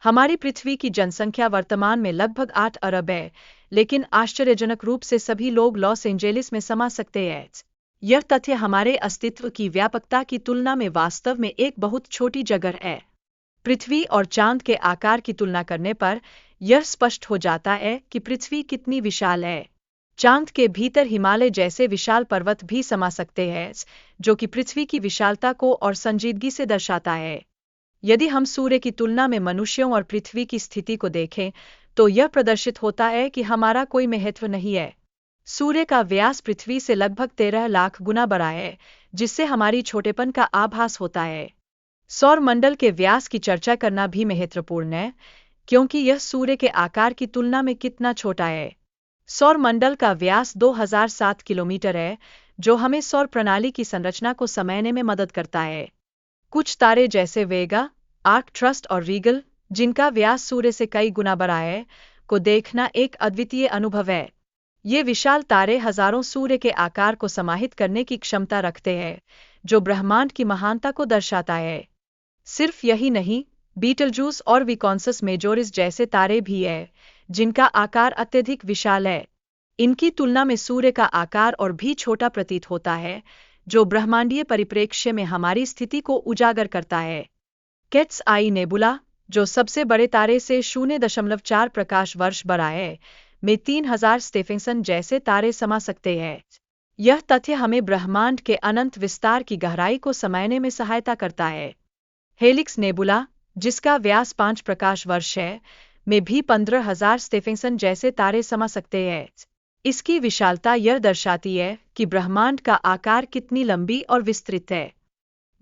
हमारी पृथ्वी की जनसंख्या वर्तमान में लगभग 8 अरब है, लेकिन आश्चर्यजनक रूप से सभी लोग लॉस एंजेलिस में समा सकते हैं। यह तथ्य हमारे अस्तित्व की व्यापकता की तुलना में वास्तव में एक बहुत छोटी जगह है। पृथ्वी और चांद के आकार की तुलना करने पर यह स्पष्ट हो जाता है कि पृथ्वी कितनी विशाल है। चांद के भीतर हिमालय जैसे विशाल पर्वत भी समा सकते हैं, जो कि पृथ्वी की विशालता को और संजीदगी से दर्शाता है। यदि हम सूर्य की तुलना में मनुष्यों और पृथ्वी की स्थिति को देखें, तो यह प्रदर्शित होता है कि हमारा कोई महत्व नहीं है। सूर्य का व्यास पृथ्वी से लगभग 13 लाख गुना बड़ा है, जिससे हमारी छोटेपन का आभास होता है। सौर मंडल के व्यास की चर्चा करना भी महत्वपूर्ण है, क्योंकि यह सूर्य के आकार की तुलना में कितना छोटा है। सौर मंडल का व्यास 2007 किलोमीटर है, जो हमें सौर प्रणाली की संरचना को समझने में मदद करता है। कुछ तारे जैसे वेगा, आर्क ट्रस्ट और रीगल, जिनका व्यास सूर्य से कई गुना बड़ा है, को देखना एक अद्वितीय अनुभव है। ये विशाल तारे हजारों सूर्य के आकार को समाहित करने की क्षमता रखते हैं, जो ब्रह्मांड की महानता को दर्शाता है। सिर्फ यही नहीं, बीटलजूस और विकॉन्सस मेजोरिस जैसे तारे भी हैं, जिनका आकार अत्यधिक विशाल है। इनकी तुलना में सूर्य का आकार और भी छोटा प्रतीत होता है, जो ब्रह्मांडीय परिप्रेक्ष्य में हमारी स्थिति को उजागर करता है। कैट्स आई नेबुला, जो सबसे बड़े तारे से 0.4 प्रकाश वर्ष बड़ा है, में 3000 स्टेफेंसन जैसे तारे समा सकते हैं। यह तथ्य हमें ब्रह्मांड के अनंत विस्तार की गहराई को समझने में सहायता करता है। हेलिक्स नेबुला, जिसका व्यास 5 प्रकाश वर्ष है, में भी 15,000 स्टेफेंसन जैसे तारे समा सकते हैं। इसकी विशालता यह दर्शाती है कि ब्रह्मांड का आकार कितनी लंबी और विस्तृत है।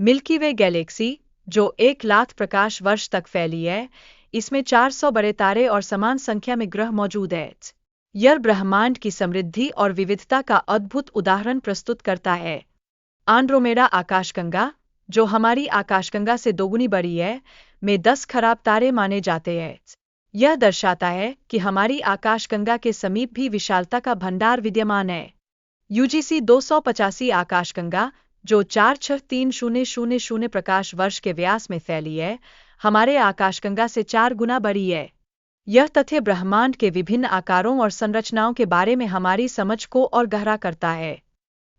मिल्की वे गैलेक्सी, जो 1 लाख प्रकाश वर्ष तक फैली है, इसमें 400 बड़े तारे और समान संख्या में ग्रह मौजूद हैं। यह ब्रह्मांड की समृद्धि और विविधता का अद्भुत उदाहरण प्रस्तुत करता है। आंड्रोमेडा आकाशगंगा, जो हमारी आकाशगंगा से दोगुनी बड़ी है, में 10 खराब तारे माने जाते हैं। यह दर्शाता है कि हमारी आकाशगंगा के समीप भी विशालता का भंडार विद्यमान है। यूजीसी 285 आकाशगंगा, जो 463,000 प्रकाश वर्ष के व्यास में फैली है, हमारे आकाशगंगा से 4 गुना बड़ी है। यह तथ्य ब्रह्मांड के विभिन्न आकारों और संरचनाओं के बारे में हमारी समझ को और गहरा करता है।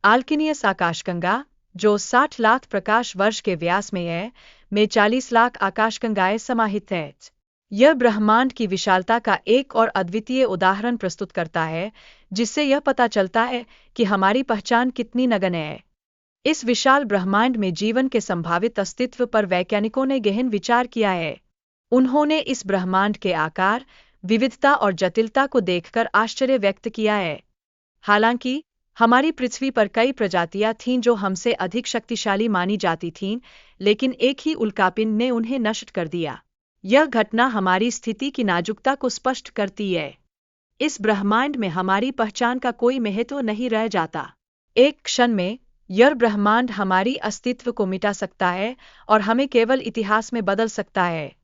आल्किनियस आकाशगंगा, जो 60 लाख प्रकाश वर्ष के व्यास में है, में 40 लाख आकाशगंगाएं समाहित हैं। यह ब्रह्मांड की विशालता का एक और अद्वितीय उदाहरण प्रस्तुत करता है, जिससे यह पता चलता है कि हमारी पहचान कितनी नगण्य है। इस विशाल ब्रह्मांड में जीवन के संभावित अस्तित्व पर वैज्ञानिकों ने गहन विचार किया है। उन्होंने इस ब्रह्मांड के आकार, विविधता और जटिलता को देखकर आश्चर्य व्यक्त किया है। हालांकि हमारी पृथ्वी पर कई प्रजातियां थीं जो हमसे अधिक शक्तिशाली मानी जाती थीं, लेकिन एक ही उल्कापिंड ने उन्हें नष्ट कर दिया। यह घटना हमारी स्थिति की नाजुकता को स्पष्ट करती है। इस ब्रह्मांड में हमारी पहचान का कोई महत्व नहीं रह जाता। एक क्षण में यह ब्रह्मांड हमारी अस्तित्व को मिटा सकता है और हमें केवल इतिहास में बदल सकता है।